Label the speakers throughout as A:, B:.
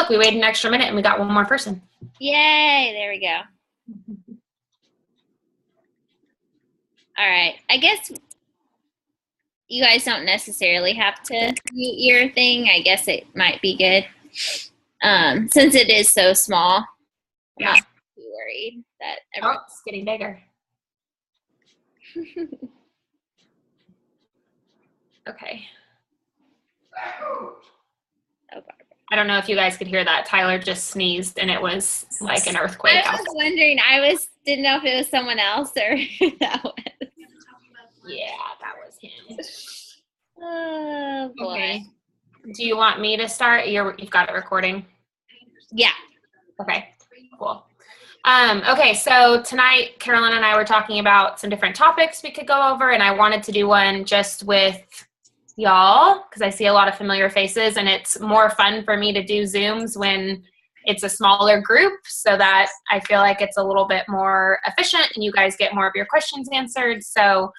A: look, we waited an extra minute and we got one more person.
B: Yay, there we go. All right, I guess you guys don't necessarily have to mute your thing. I guess it might be good. Since it is so small, I'm not too worried that
A: it's getting bigger. Okay. I don't know if you guys could hear that. Tyler just sneezed and it was like an earthquake.
B: I was wondering, didn't know if it was someone else or who that was.
A: Yeah, that was him.
B: Oh boy.
A: Okay. Do you want me to start? You've got it recording?
B: Yeah.
A: Okay, cool. Okay, so tonight Carolyn and I were talking about some different topics we could go over, and I wanted to do one just with y'all because I see a lot of familiar faces, and it's more fun for me to do Zooms when it's a smaller group so that I feel like it's a little bit more efficient and you guys get more of your questions answered. So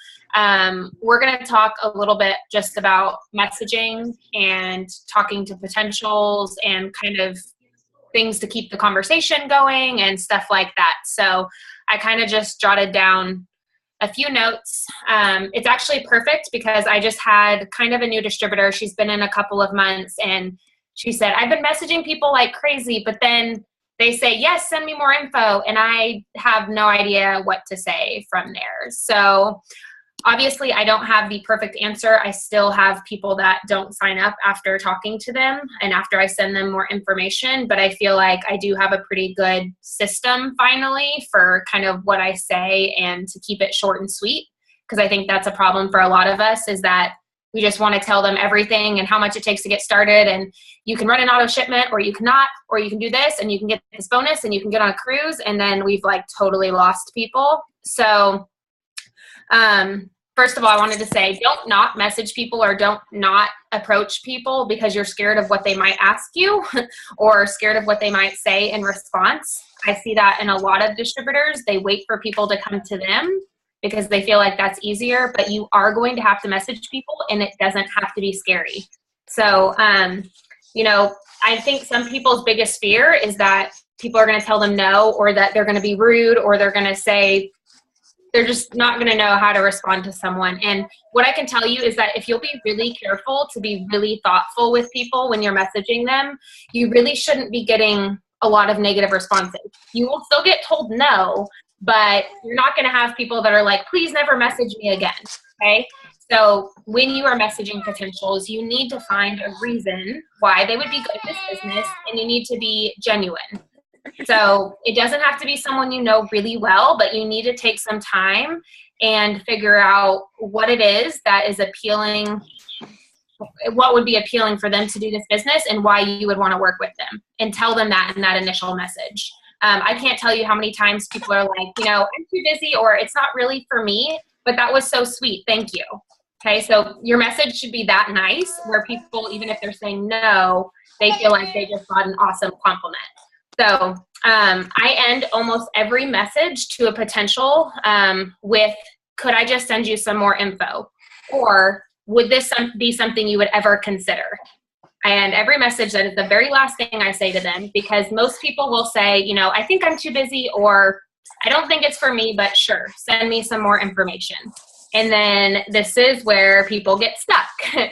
A: we're going to talk a little bit just about messaging and talking to potentials and kind of things to keep the conversation going and stuff like that. So I kind of just jotted down a few notes. It's actually perfect because I just had kind of a new distributor. She's been in a couple of months and she said, I've been messaging people like crazy, but then they say, yes, send me more info. And I have no idea what to say from there. So obviously I don't have the perfect answer. I still have people that don't sign up after talking to them and after I send them more information, but I feel like I do have a pretty good system finally for kind of what I say and to keep it short and sweet. Because I think that's a problem for a lot of us is that we just want to tell them everything and how much it takes to get started. And you can run an auto shipment or you cannot, or you can do this and you can get this bonus and you can get on a cruise. And then we've like totally lost people. So, first of all, I wanted to say, don't not message people or don't not approach people because you're scared of what they might ask you or scared of what they might say in response. I see that in a lot of distributors. They wait for people to come to them because they feel like that's easier, but you are going to have to message people and it doesn't have to be scary. So, I think some people's biggest fear is that people are going to tell them no, or that they're going to be rude, or they're going to say, they're just not going to know how to respond to someone. And what I can tell you is that if you'll be really careful to be really thoughtful with people when you're messaging them, you really shouldn't be getting a lot of negative responses. You will still get told no, but you're not going to have people that are like, please never message me again. Okay. So when you are messaging potentials, you need to find a reason why they would be good at this business, and you need to be genuine. So it doesn't have to be someone you know really well, but you need to take some time and figure out what it is that is appealing, what would be appealing for them to do this business and why you would want to work with them, and tell them that in that initial message. I can't tell you how many times people are like, I'm too busy, or it's not really for me, but that was so sweet. Thank you. Okay. So your message should be that nice where people, even if they're saying no, they feel like they just got an awesome compliment. So I end almost every message to a potential with, could I just send you some more info? Or would this be something you would ever consider? And every message, that is the very last thing I say to them, because most people will say, I think I'm too busy, or I don't think it's for me, but sure, send me some more information. And then this is where people get stuck.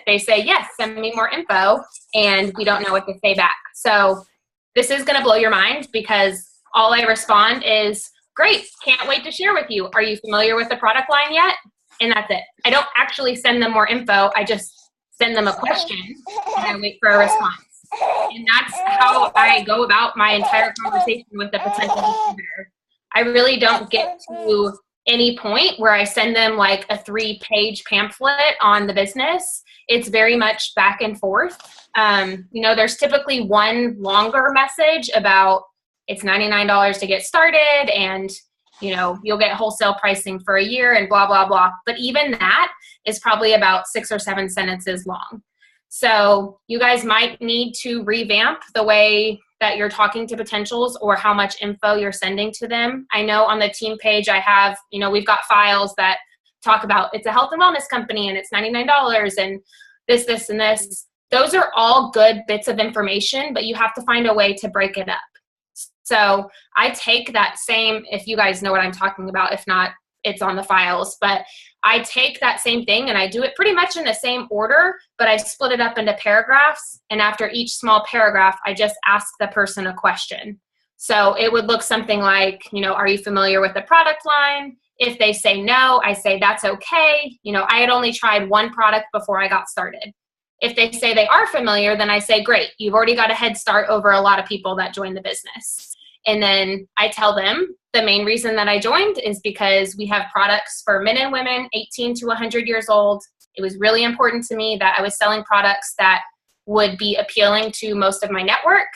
A: They say, yes, send me more info, and we don't know what to say back. So this is going to blow your mind because all I respond is, great, can't wait to share with you. Are you familiar with the product line yet? And that's it. I don't actually send them more info. I just send them a question and I wait for a response. And that's how I go about my entire conversation with the potential distributor. I really don't get to any point where I send them like a 3-page pamphlet on the business. It's very much back and forth. There's typically one longer message about it's $99 to get started, and you'll get wholesale pricing for a year and blah, blah, blah. But even that is probably about 6 or 7 sentences long. So you guys might need to revamp the way that you're talking to potentials or how much info you're sending to them. I know on the team page I have, we've got files that talk about it's a health and wellness company and it's $99 and this, and this. those are all good bits of information, but you have to find a way to break it up. So I take that same, if you guys know what I'm talking about, if not, it's on the files, but I take that same thing and I do it pretty much in the same order, but I split it up into paragraphs. And after each small paragraph, I just ask the person a question. So it would look something like, are you familiar with the product line? If they say no, I say, that's okay. I had only tried one product before I got started. If they say they are familiar, then I say, great, you've already got a head start over a lot of people that joined the business. And then I tell them the main reason that I joined is because we have products for men and women 18 to 100 years old. It was really important to me that I was selling products that would be appealing to most of my network.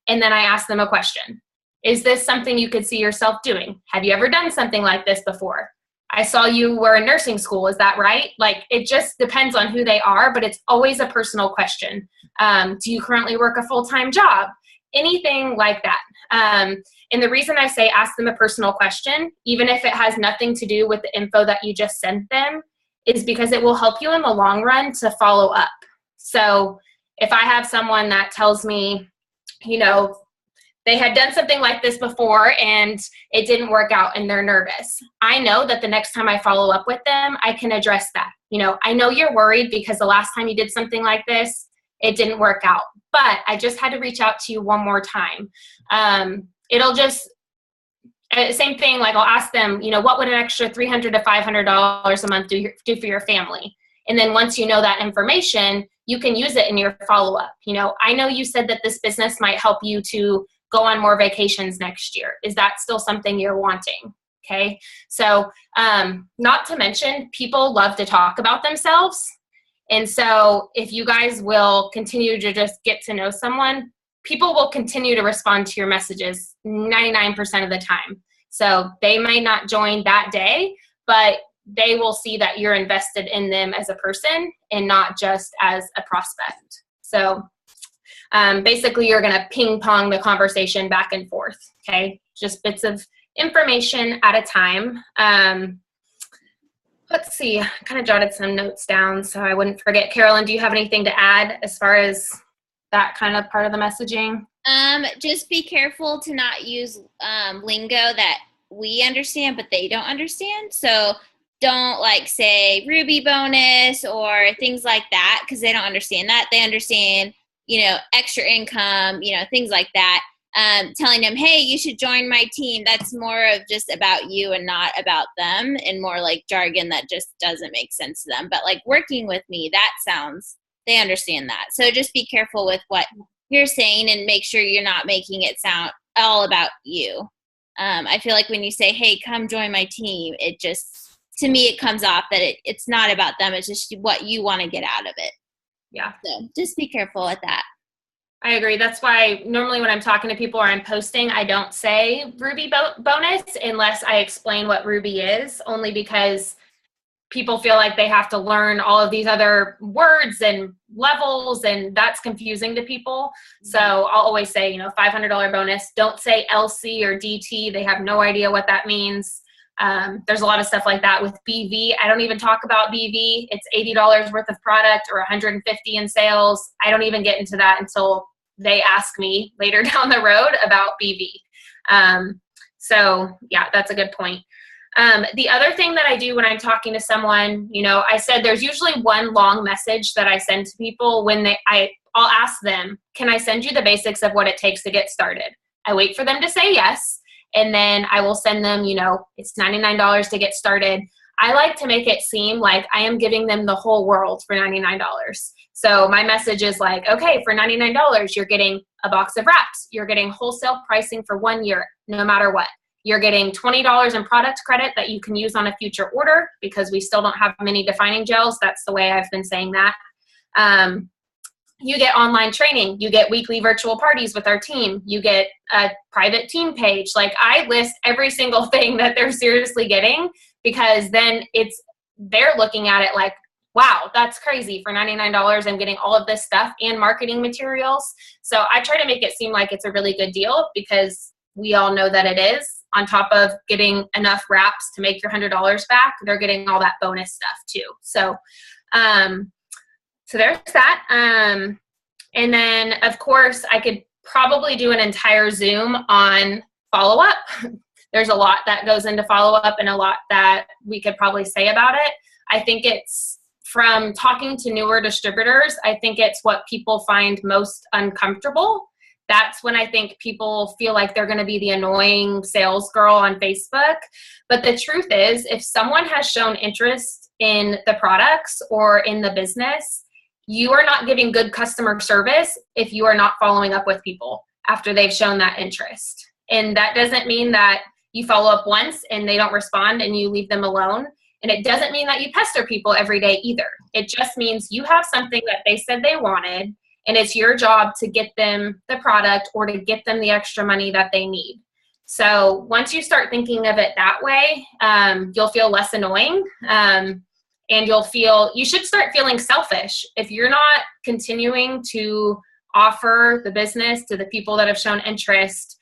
A: And then I ask them a question. Is this something you could see yourself doing? Have you ever done something like this before? I saw you were in nursing school. Is that right? Like, it just depends on who they are, but it's always a personal question. Do you currently work a full-time job? Anything like that. And the reason I say ask them a personal question, even if it has nothing to do with the info that you just sent them, is because it will help you in the long run to follow up. So if I have someone that tells me, they had done something like this before and it didn't work out and they're nervous, I know that the next time I follow up with them, I can address that. I know you're worried because the last time you did something like this, it didn't work out, but I just had to reach out to you one more time. It'll just, same thing, like I'll ask them, what would an extra $300 to $500 a month do for your family? And then once you know that information, you can use it in your follow-up. I know you said that this business might help you to go on more vacations next year. Is that still something you're wanting? Okay. So not to mention, people love to talk about themselves. And so if you guys will continue to just get to know someone, people will continue to respond to your messages 99% of the time. So they may not join that day, but they will see that you're invested in them as a person and not just as a prospect. So basically, you're going to ping pong the conversation back and forth, okay? Just bits of information at a time. Let's see, I kind of jotted some notes down so I wouldn't forget. Carolyn, do you have anything to add as far as that kind of part of the messaging?
B: Just be careful to not use lingo that we understand, but they don't understand. So don't say Ruby bonus or things like that because they don't understand that. They understand extra income, things like that. Telling them, hey, you should join my team. That's more of just about you and not about them, and more like jargon that just doesn't make sense to them. But working with me, they understand that. So just be careful with what you're saying and make sure you're not making it sound all about you. I feel like when you say, hey, come join my team, it just, to me, it comes off that it's not about them. It's just what you want to get out of it.
A: Yeah.
B: So just be careful with that.
A: I agree. That's why normally when I'm talking to people or I'm posting, I don't say Ruby bonus unless I explain what Ruby is, only because people feel like they have to learn all of these other words and levels, and that's confusing to people. So I'll always say, $500 bonus. Don't say LC or DT. They have no idea what that means. There's a lot of stuff like that with BV. I don't even talk about BV. It's $80 worth of product or $150 in sales. I don't even get into that until they ask me later down the road about BV. So yeah, that's a good point. The other thing that I do when I'm talking to someone, I said there's usually one long message that I send to people when I'll ask them, can I send you the basics of what it takes to get started? I wait for them to say yes. And then I will send them, it's $99 to get started. I like to make it seem like I am giving them the whole world for $99. So my message is okay, for $99, you're getting a box of wraps. You're getting wholesale pricing for 1 year, no matter what. You're getting $20 in product credit that you can use on a future order because we still don't have many defining gels. That's the way I've been saying that. You get online training. You get weekly virtual parties with our team. You get a private team page. I list every single thing that they're seriously getting, because then they're looking at it wow, that's crazy. For $99, I'm getting all of this stuff and marketing materials. So I try to make it seem like it's a really good deal because we all know that it is. On top of getting enough wraps to make your $100 back, they're getting all that bonus stuff too. So So there's that. And then, of course, I could probably do an entire Zoom on follow-up. There's a lot that goes into follow-up and a lot that we could probably say about it. I think it's from talking to newer distributors, I think it's what people find most uncomfortable. That's when I think people feel like they're going to be the annoying sales girl on Facebook. But the truth is, if someone has shown interest in the products or in the business, you are not giving good customer service if you are not following up with people after they've shown that interest. And that doesn't mean that you follow up once and they don't respond and you leave them alone. And it doesn't mean that you pester people every day either. It just means you have something that they said they wanted, and it's your job to get them the product or to get them the extra money that they need. So once you start thinking of it that way, you'll feel less annoying, and you should start feeling selfish. If you're not continuing to offer the business to the people that have shown interest,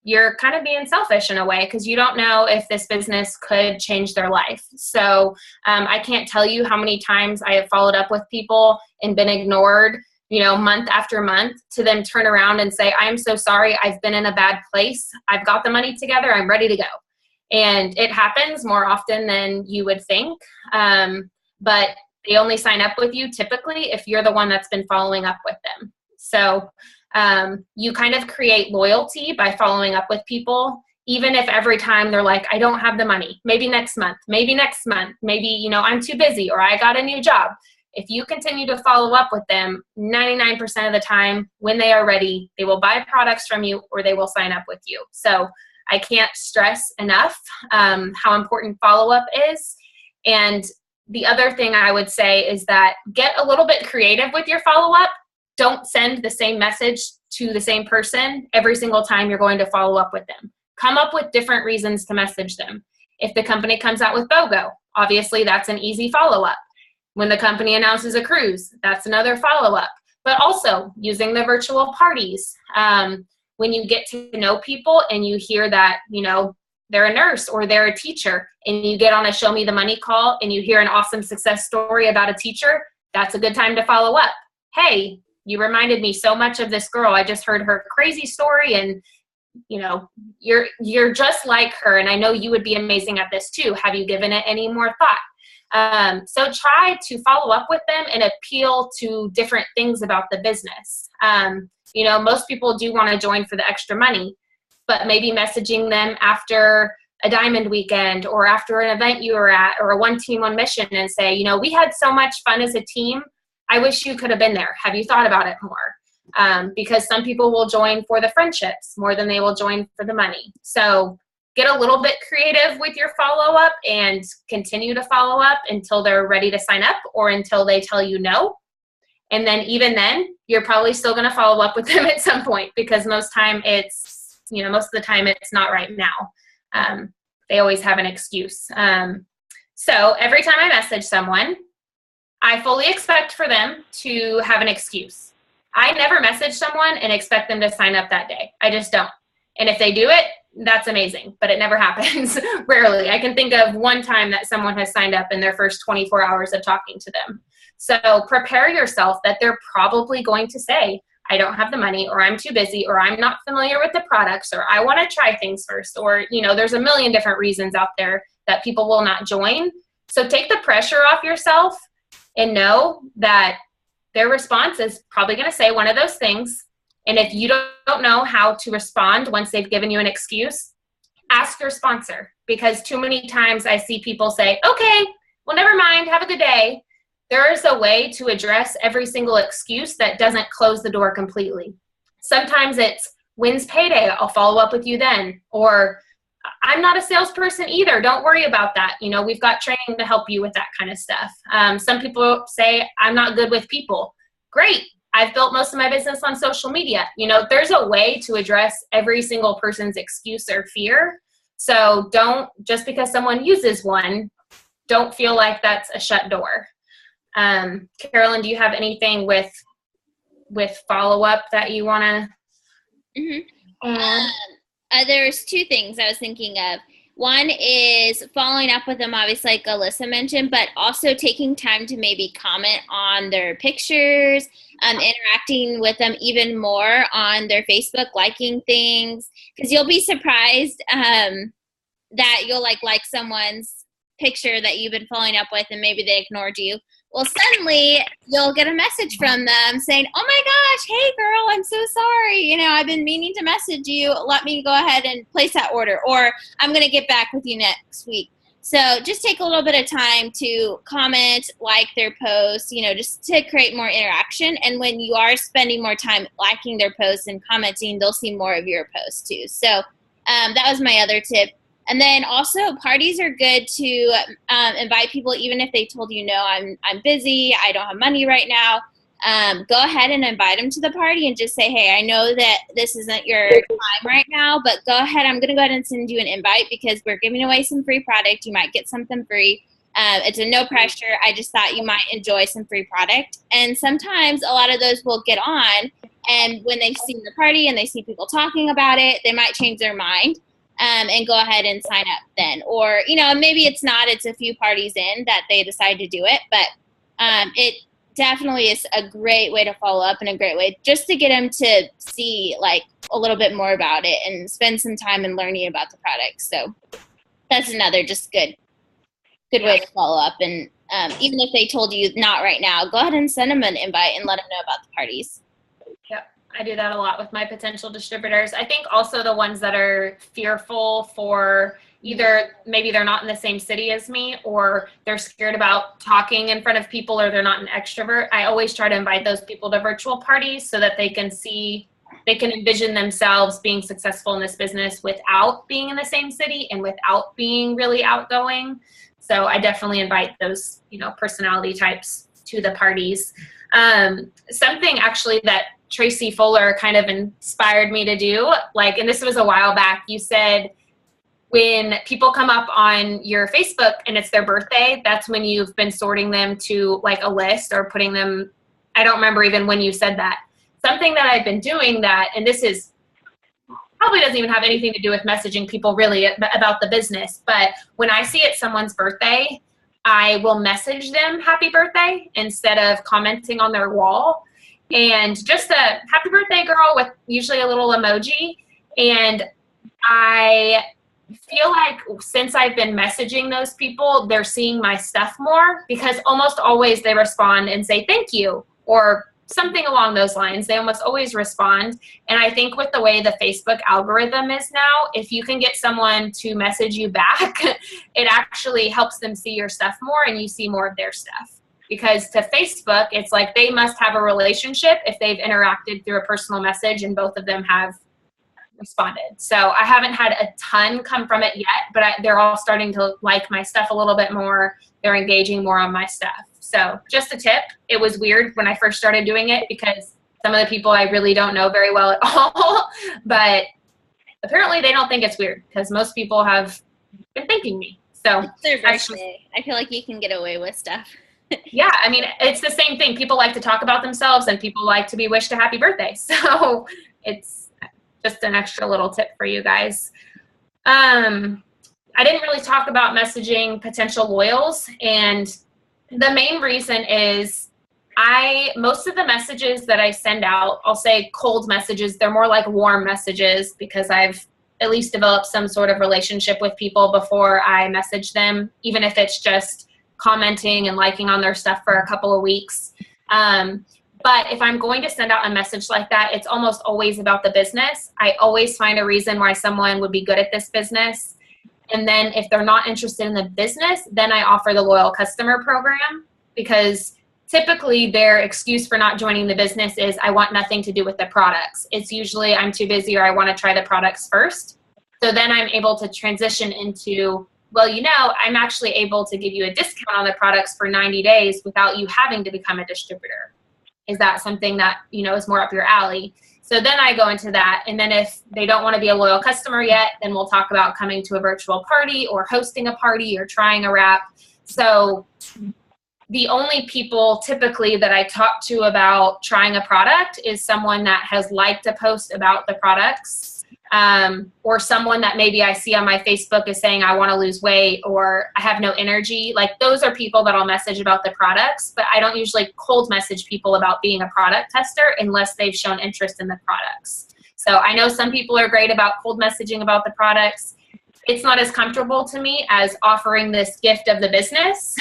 A: you're kind of being selfish in a way because you don't know if this business could change their life. So I can't tell you how many times I have followed up with people and been ignored, month after month, to them turn around and say, I am so sorry. I've been in a bad place. I've got the money together. I'm ready to go. And it happens more often than you would think. But they only sign up with you typically if you're the one that's been following up with them. So you kind of create loyalty by following up with people, even if every time they're like, I don't have the money, maybe next month, maybe I'm too busy or I got a new job. If you continue to follow up with them, 99% of the time when they are ready, they will buy products from you or they will sign up with you. So I can't stress enough how important follow-up is. And the other thing I would say is that get a little bit creative with your follow-up. Don't send the same message to the same person every single time you're going to follow up with them. Come up with different reasons to message them. If the company comes out with BOGO, obviously that's an easy follow-up. When the company announces a cruise, that's another follow-up. But also using the virtual parties. When you get to know people and you hear that, they're a nurse or they're a teacher, and you get on a Show Me the Money call and you hear an awesome success story about a teacher, that's a good time to follow up. Hey, you reminded me so much of this girl. I just heard her crazy story and, you're just like her. And I know you would be amazing at this too. Have you given it any more thought? So try to follow up with them and appeal to different things about the business. Most people do want to join for the extra money, but maybe messaging them after a diamond weekend or after an event you were at or a one team, one mission and say, we had so much fun as a team. I wish you could have been there. Have you thought about it more? Because some people will join for the friendships more than they will join for the money. So get a little bit creative with your follow-up and continue to follow up until they're ready to sign up or until they tell you no. And then even then, you're probably still going to follow up with them at some point because most of the time it's not right now. They always have an excuse. So every time I message someone, I fully expect for them to have an excuse. I never message someone and expect them to sign up that day. I just don't. And if they do it, that's amazing, but it never happens. Rarely. I can think of one time that someone has signed up in their first 24 hours of talking to them. So prepare yourself that they're probably going to say, I don't have the money, or I'm too busy, or I'm not familiar with the products, or I want to try things first, or, there's a million different reasons out there that people will not join. So take the pressure off yourself and know that their response is probably going to say one of those things. And if you don't know how to respond once they've given you an excuse, ask your sponsor, because too many times I see people say, okay, well, never mind, have a good day. There is a way to address every single excuse that doesn't close the door completely. Sometimes it's, when's payday? I'll follow up with you then. Or I'm not a salesperson either. Don't worry about that. We've got training to help you with that kind of stuff. Some people say, I'm not good with people. Great. I've built most of my business on social media. There's a way to address every single person's excuse or fear. So just because someone uses one, don't feel like that's a shut door. Carolyn, do you have anything with follow-up that you want to add?
B: There's two things I was thinking of. One is following up with them, obviously, like Elissa mentioned, but also taking time to maybe comment on their pictures, interacting with them even more on their Facebook, liking things, because you'll be surprised that you'll like someone's picture that you've been following up with and maybe they ignored you. Well, suddenly you'll get a message from them saying, oh my gosh, hey girl, I'm so sorry. You know, I've been meaning to message you. Let me go ahead and place that order, or I'm going to get back with you next week. So just take a little bit of time to comment, like their posts, you know, just to create more interaction. And when you are spending more time liking their posts and commenting, they'll see more of your posts too. So that was my other tip. And then also parties are good to invite people, even if they told you, no, I'm busy, I don't have money right now. Go ahead and invite them to the party and just say, hey, I know that this isn't your time right now, but go ahead. I'm going to go ahead and send you an invite because we're giving away some free product. You might get something free. It's a no pressure. I just thought you might enjoy some free product. And sometimes a lot of those will get on. And when they've seen the party and they see people talking about it, they might change their mind. And go ahead and sign up then. Or, you know, maybe it's a few parties in that they decide to do it, but it definitely is a great way to follow up and a great way just to get them to see like a little bit more about it and spend some time in learning about the product. So that's another just good way to follow up. And even if they told you not right now, go ahead and send them an invite and let them know about the parties.
A: Yep. I do that a lot with my potential distributors. I think also the ones that are fearful for either maybe they're not in the same city as me, or they're scared about talking in front of people, or they're not an extrovert. I always try to invite those people to virtual parties so that they can envision themselves being successful in this business without being in the same city and without being really outgoing. So I definitely invite those, you know, personality types to the parties. Something actually that Tracy Fuller kind of inspired me to do, like, and this was a while back, you said when people come up on your Facebook and it's their birthday, that's when you've been sorting them to like a list or putting them, I don't remember even when you said that. Something that I've been doing that, and this is probably doesn't even have anything to do with messaging people really about the business, but when I see it's someone's birthday, I will message them happy birthday instead of commenting on their wall. And just a happy birthday, girl, with usually a little emoji. And I feel like since I've been messaging those people, they're seeing my stuff more, because almost always they respond and say thank you or something along those lines. They almost always respond. And I think with the way the Facebook algorithm is now, if you can get someone to message you back, it actually helps them see your stuff more and you see more of their stuff. Because to Facebook, it's like they must have a relationship if they've interacted through a personal message and both of them have responded. So I haven't had a ton come from it yet, but they're all starting to like my stuff a little bit more. They're engaging more on my stuff. So just a tip. It was weird when I first started doing it because some of the people I really don't know very well at all, but apparently they don't think it's weird because most people have been thanking me. So
B: it's their birthday. I feel like you can get away with stuff.
A: Yeah, I mean, it's the same thing. People like to talk about themselves and people like to be wished a happy birthday. So it's just an extra little tip for you guys. I didn't really talk about messaging potential loyals, and the main reason is most of the messages that I send out, I'll say cold messages, they're more like warm messages because I've at least developed some sort of relationship with people before I message them, even if it's just commenting and liking on their stuff for a couple of weeks. But if I'm going to send out a message like that, it's almost always about the business. I always find a reason why someone would be good at this business. And then if they're not interested in the business, then I offer the loyal customer program, because typically their excuse for not joining the business is I want nothing to do with the products. It's usually I'm too busy or I want to try the products first. So then I'm able to transition into, well, you know, I'm actually able to give you a discount on the products for 90 days without you having to become a distributor. Is that something that, you know, is more up your alley? So then I go into that. And then if they don't want to be a loyal customer yet, then we'll talk about coming to a virtual party or hosting a party or trying a wrap. So the only people typically that I talk to about trying a product is someone that has liked a post about the products or someone that maybe I see on my Facebook is saying, I want to lose weight, or I have no energy. Like, those are people that I'll message about the products, but I don't usually cold message people about being a product tester unless they've shown interest in the products. So I know some people are great about cold messaging about the products. It's not as comfortable to me as offering this gift of the business.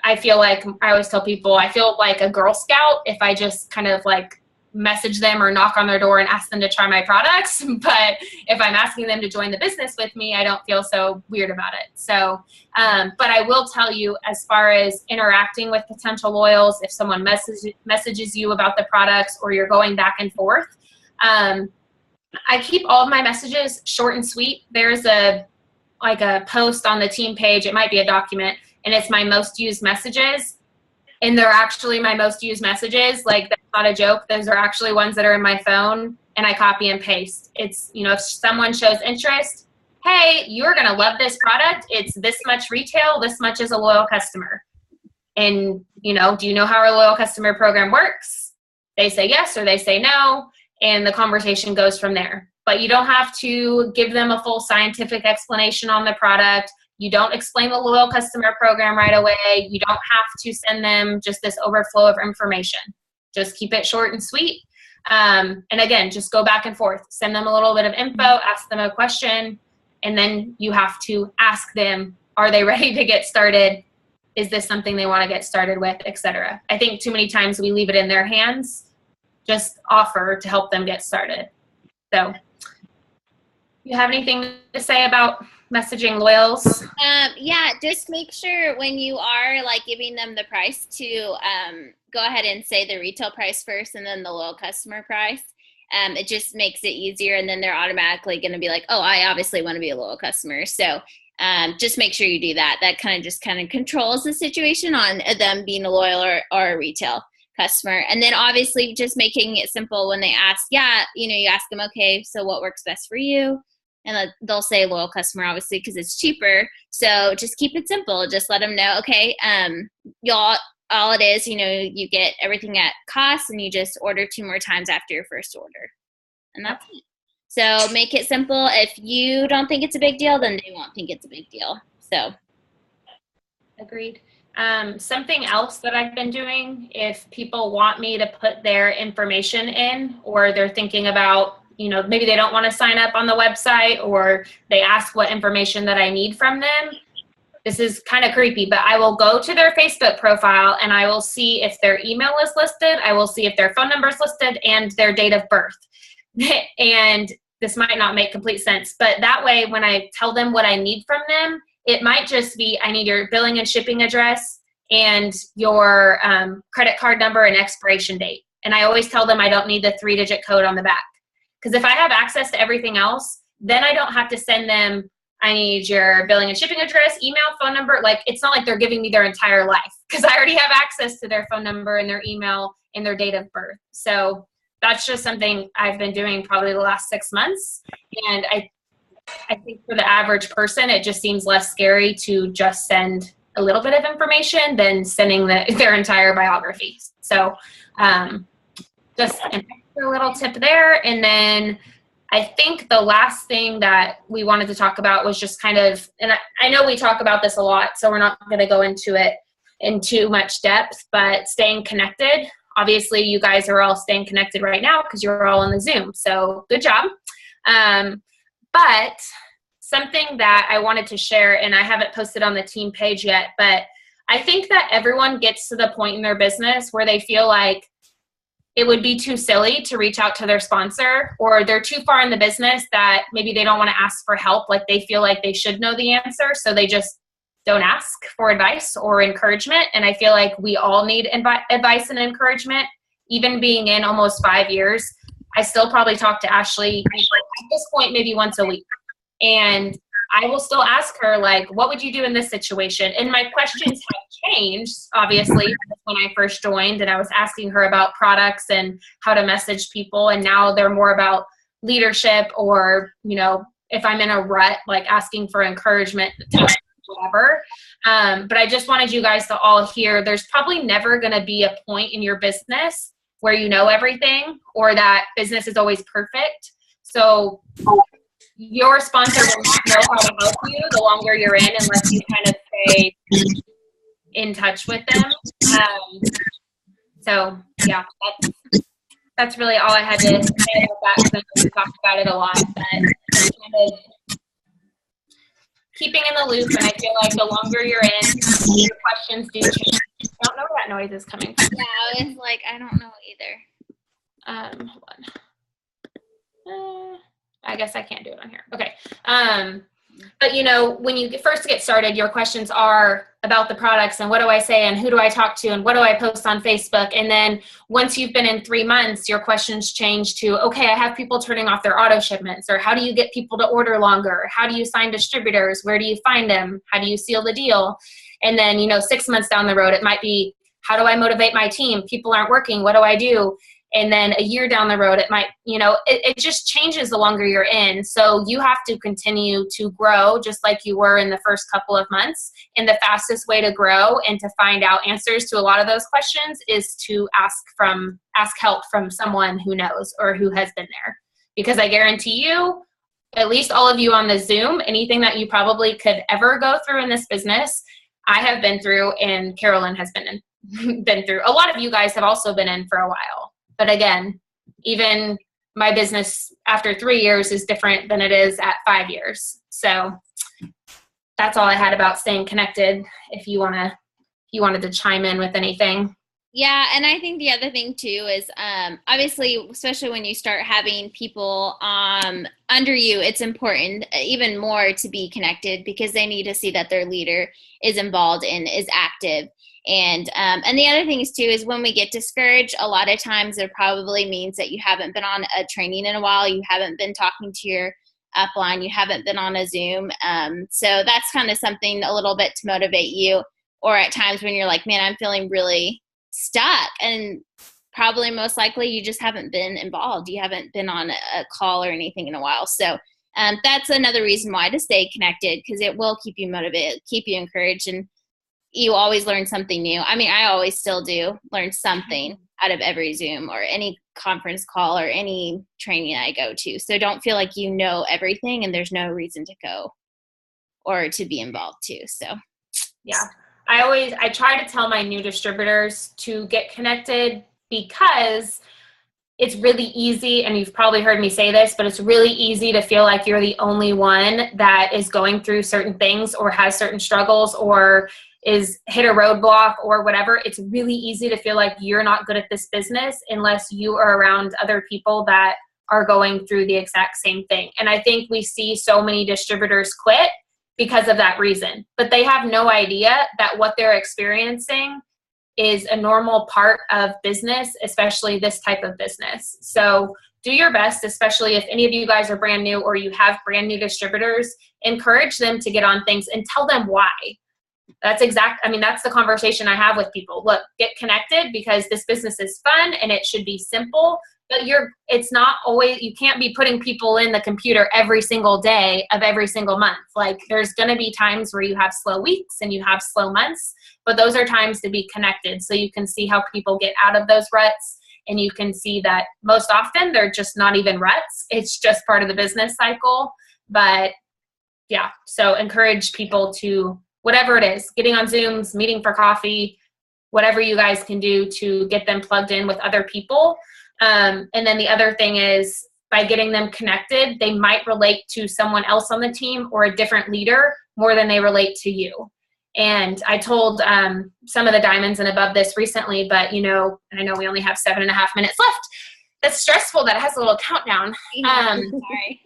A: I feel like, I always tell people, I feel like a Girl Scout if I just kind of like message them or knock on their door and ask them to try my products. But if I'm asking them to join the business with me, I don't feel so weird about it. So, but I will tell you, as far as interacting with potential loyals, if someone messages you about the products or you're going back and forth, I keep all of my messages short and sweet. There's a post on the team page. It might be a document, and it's my most used messages. And they're actually my most used messages. Like, that's not a joke. Those are actually ones that are in my phone, and I copy and paste. It's, if someone shows interest, hey, you're going to love this product. It's this much retail, this much is a loyal customer. And, do you know how our loyal customer program works? They say yes, or they say no, and the conversation goes from there. But you don't have to give them a full scientific explanation on the product. You don't explain the loyal customer program right away. You don't have to send them just this overflow of information. Just keep it short and sweet. And again, just go back and forth. Send them a little bit of info, ask them a question, and then you have to ask them, are they ready to get started? Is this something they want to get started with, etc. I think too many times we leave it in their hands. Just offer to help them get started. So, you have anything to say about messaging loyals?
B: Yeah, just make sure when you are like giving them the price to go ahead and say the retail price first and then the loyal customer price. It just makes it easier, and then they're automatically going to be like, oh, I obviously want to be a loyal customer. So just make ssure you do that. That kind of controls the situation on them being a loyal or a retail customer. And then obviously just making it simple when they ask, you ask them, okay, so what works best for you? And they'll say loyal customer, obviously, because it's cheaper. So just keep it simple. Just let them know, okay, all it is, you get everything at cost, and you just order 2 more times after your first order. And that's it. So make it simple. If you don't think it's a big deal, then they won't think it's a big deal. So.
A: Agreed. Something else that I've been doing, if people want me to put their information in, or they're thinking about, maybe they don't want to sign up on the website, or they ask what information that I need from them. This is kind of creepy, but I will go to their Facebook profile and I will see if their email is listed. I will see if their phone number is listed and their date of birth. And this might not make complete sense, but that way when I tell them what I need from them, it might just be, I need your billing and shipping address and your credit card number and expiration date. And I always tell them I don't need the 3-digit code on the back. Because if I have access to everything else, then I don't have to send them, I need your billing and shipping address, email, phone number. Like, it's not like they're giving me their entire life, because I already have access to their phone number and their email and their date of birth. So that's just something I've been doing probably the last 6 months. And I think for the average person, it just seems less scary to just send a little bit of information than sending their entire biography. So just a little tip there. And then I think the last thing that we wanted to talk about was just kind of, and I know we talk about this a lot, so we're not going to go into it in too much depth, but staying connected. Obviously, you guys are all staying connected right now because you're all on the Zoom, so good job. But something that I wanted to share, and I haven't posted on the team page yet, but I think that everyone gets to the point in their business where they feel like it would be too silly to reach out to their sponsor, or they're too far in the business that maybe they don't want to ask for help. Like, they feel like they should know the answer, so they just don't ask for advice or encouragement. And I feel like we all need advice and encouragement. Even being in almost 5 years, I still probably talk to Ashley at this point maybe once a week. And I will still ask her, like, what would you do in this situation? And my questions have changed, obviously, when I first joined, and I was asking her about products and how to message people. And now they're more about leadership, or, if I'm in a rut, like asking for encouragement, whatever. But I just wanted you guys to all hear, there's probably never going to be a point in your business where you know everything or that business is always perfect. So your sponsor will not know how to help you the longer you're in unless you kind of stay in touch with them. So yeah, that's really all I had to say about that, because I know we talked about it a lot, but kind of keeping in the loop. And I feel like the longer you're in, your questions do change. I don't know where that noise is coming from.
B: Yeah, it's like, I don't know either.
A: Hold on. I guess I can't do it on here. Okay. But you know, when you first get started, your questions are about the products and what do I say and who do I talk to and what do I post on Facebook? And then once you've been in 3 months, your questions change to, okay, I have people turning off their auto shipments, or how do you get people to order longer? How do you sign distributors? Where do you find them? How do you seal the deal? And then, you know, 6 months down the road, it might be, how do I motivate my team? People aren't working. What do I do? And then a year down the road, it might, you know, it just changes the longer you're in. So you have to continue to grow just like you were in the first couple of months. And the fastest way to grow and to find out answers to a lot of those questions is to ask help from someone who knows or who has been there. Because I guarantee you, at least all of you on the Zoom, anything that you probably could ever go through in this business, I have been through, and Carolyn has been through. A lot of you guys have also been in for a while. But again, even my business after 3 years is different than it is at 5 years. So that's all I had about staying connected. If you wanted to chime in with anything.
B: Yeah, and I think the other thing too is obviously, especially when you start having people under you, it's important even more to be connected because they need to see that their leader is involved and is active. And the other thing is too is when we get discouraged, a lot of times it probably means that you haven't been on a training in a while, you haven't been talking to your upline, you haven't been on a Zoom. So that's kind of something a little bit to motivate you. Or at times when you're like, man, I'm feeling really stuck, and probably most likely you just haven't been involved. You haven't been on a call or anything in a while. So that's another reason why to stay connected, because it will keep you motivated, keep you encouraged, and you always learn something new. I mean, I always still do learn something out of every Zoom or any conference call or any training I go to. So don't feel like you know everything and there's no reason to go or to be involved too. So
A: yeah, I try to tell my new distributors to get connected because it's really easy, and you've probably heard me say this, but it's really easy to feel like you're the only one that is going through certain things or has certain struggles or is hit a roadblock or whatever. It's really easy to feel like you're not good at this business unless you are around other people that are going through the exact same thing. And I think we see so many distributors quit because of that reason, but they have no idea that what they're experiencing is a normal part of business, especially this type of business. So do your best, especially if any of you guys are brand new or you have brand new distributors, encourage them to get on things and tell them why. That's the conversation I have with people. Look, get connected because this business is fun and it should be simple, but it's not always, you can't be putting people in the computer every single day of every single month. Like there's going to be times where you have slow weeks and you have slow months, but those are times to be connected so you can see how people get out of those ruts. And you can see that most often they're just not even ruts. It's just part of the business cycle. But yeah, so encourage people to, whatever it is, getting on Zooms, meeting for coffee, whatever you guys can do to get them plugged in with other people. And then the other thing is by getting them connected, they might relate to someone else on the team or a different leader more than they relate to you. And I told some of the diamonds and above this recently, but I know we only have 7.5 minutes left. That's stressful that it has a little countdown.
B: Sorry.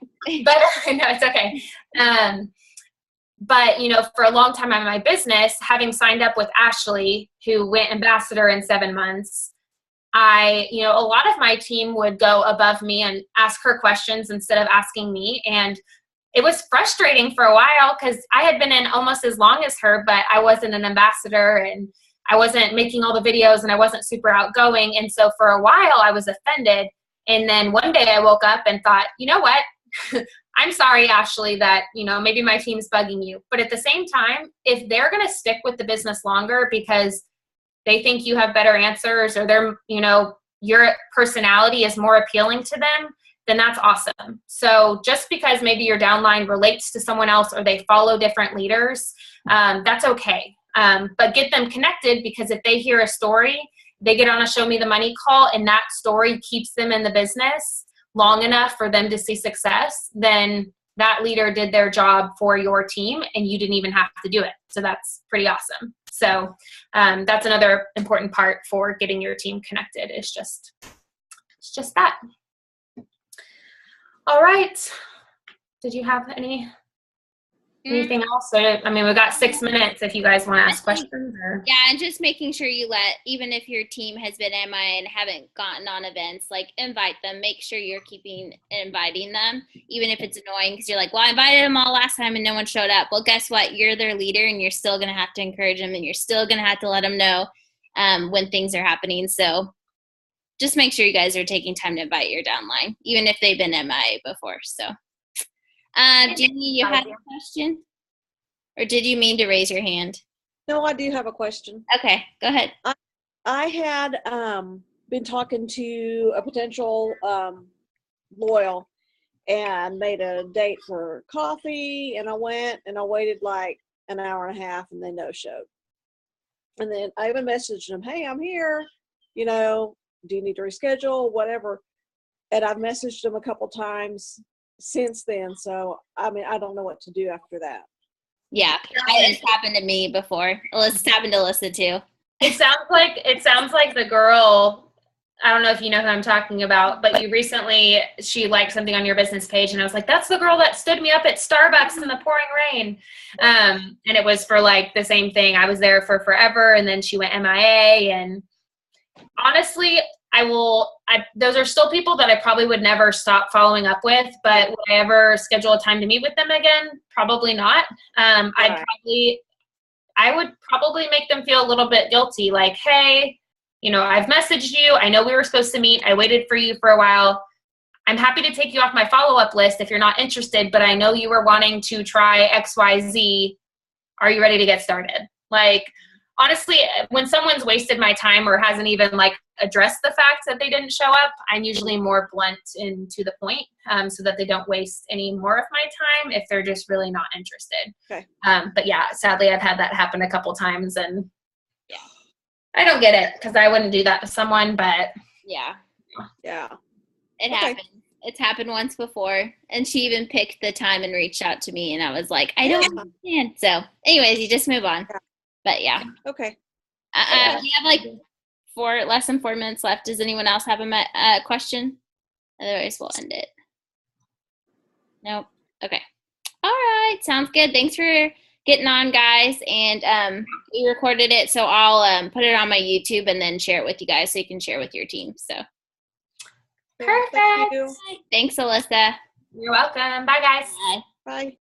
A: But no, it's okay. But, for a long time in my business, having signed up with Ashley, who went ambassador in 7 months, a lot of my team would go above me and ask her questions instead of asking me. And it was frustrating for a while because I had been in almost as long as her, but I wasn't an ambassador and I wasn't making all the videos and I wasn't super outgoing. And so for a while I was offended. And then one day I woke up and thought, you know what? I'm sorry, Ashley, that, maybe my team's bugging you. But at the same time, if they're going to stick with the business longer because they think you have better answers or they're, your personality is more appealing to them, then that's awesome. So just because maybe your downline relates to someone else or they follow different leaders, that's okay. But get them connected, because if they hear a story, they get on a Show Me the Money call, and that story keeps them in the business long enough for them to see success, then that leader did their job for your team and you didn't even have to do it. So that's pretty awesome. So that's another important part for getting your team connected, is it's just that. All right. Did you have anything else? I mean, we've got 6 minutes if you guys want to ask questions.
B: Yeah, and just making sure you even if your team has been MIA and haven't gotten on events, like invite them. Make sure you're inviting them, even if it's annoying, because you're like, well, I invited them all last time and no one showed up. Well, guess what? You're their leader, and you're still going to have to encourage them, and you're still going to have to let them know when things are happening. So just make sure you guys are taking time to invite your downline, even if they've been MIA before. So, Jeannie, you had a question? Or did you mean to raise your hand?
C: No, I do have a question.
B: Okay, go ahead.
C: I had been talking to a potential loyal and made a date for coffee, and I went and I waited like an hour and a half, and they no-showed. And then I even messaged them, hey, I'm here, you know, do you need to reschedule, whatever. And I've messaged them a couple times since then. So, I mean, I don't know what to do after that.
B: Yeah, it's happened to me before. It's happened to Elissa too.
A: It sounds like the girl, I don't know if you know who I'm talking about, but she liked something on your business page, and I was like, that's the girl that stood me up at Starbucks in the pouring rain. And it was for like the same thing. I was there for forever, and then she went MIA, and honestly, those are still people that I probably would never stop following up with, but would I ever schedule a time to meet with them again? Probably not. I would probably make them feel a little bit guilty, like, hey, you know, I've messaged you. I know we were supposed to meet. I waited for you for a while. I'm happy to take you off my follow-up list if you're not interested, but I know you were wanting to try XYZ. Are you ready to get started? Like, honestly, when someone's wasted my time or hasn't even like addressed the fact that they didn't show up, I'm usually more blunt and to the point, so that they don't waste any more of my time if they're just really not interested.
C: Okay.
A: But yeah, sadly, I've had that happen a couple times, and yeah, I don't get it, because I wouldn't do that to someone, but
B: yeah, it
C: Okay.
B: happened. It's happened once before, and she even picked the time and reached out to me, and I was like, I don't understand. So anyways, you just move on. But yeah.
C: Okay.
B: We have like less than 4 minutes left. Does anyone else have a question? Otherwise, we'll end it. Nope. Okay. All right. Sounds good. Thanks for getting on, guys. And we recorded it, so I'll put it on my YouTube and then share it with you guys so you can share with your team. So
A: perfect.
C: Thank you.
B: thanks, Elissa.
A: You're welcome. Bye, guys.
B: Bye.
C: Bye.